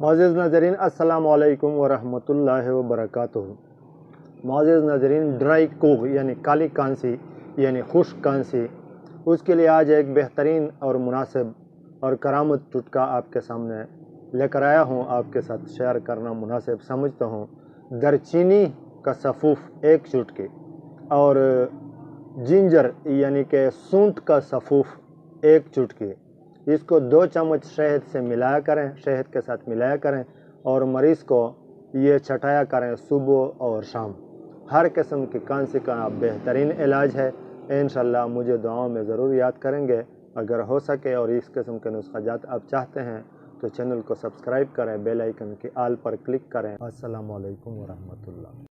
मोअज़्ज़िज़ नाज़रीन, अस्सलामु अलैकुम व रहमतुल्लाहि व बरकातुहू। मोअज़्ज़िज़ नाज़रीन, ड्राई कोव यानी काली कांसी यानी खुश्क कांसी, उसके लिए आज एक बेहतरीन और मुनासिब और करामत टुटका आपके सामने लेकर आया हूँ। आपके साथ शेयर करना मुनासिब समझता हूँ। दालचीनी का सफ़ूफ़ एक चुटकी और जिंजर यानी कि सूंठ का सफ़ूफ़ एक चुटकी, इसको 2 चम्मच शहद से मिलाया करें, शहद के साथ मिलाया करें और मरीज़ को ये चटाया करें सुबह और शाम। हर किस्म की खांसी का बेहतरीन इलाज है। इंशाअल्लाह मुझे दुआओं में ज़रूर याद करेंगे अगर हो सके। और इस किस्म के नुस्ख़ाजात आप चाहते हैं तो चैनल को सब्सक्राइब करें, बेल आइकन की आल पर क्लिक करें। अस्सलामु अलैकुम व रहमतुल्लाह।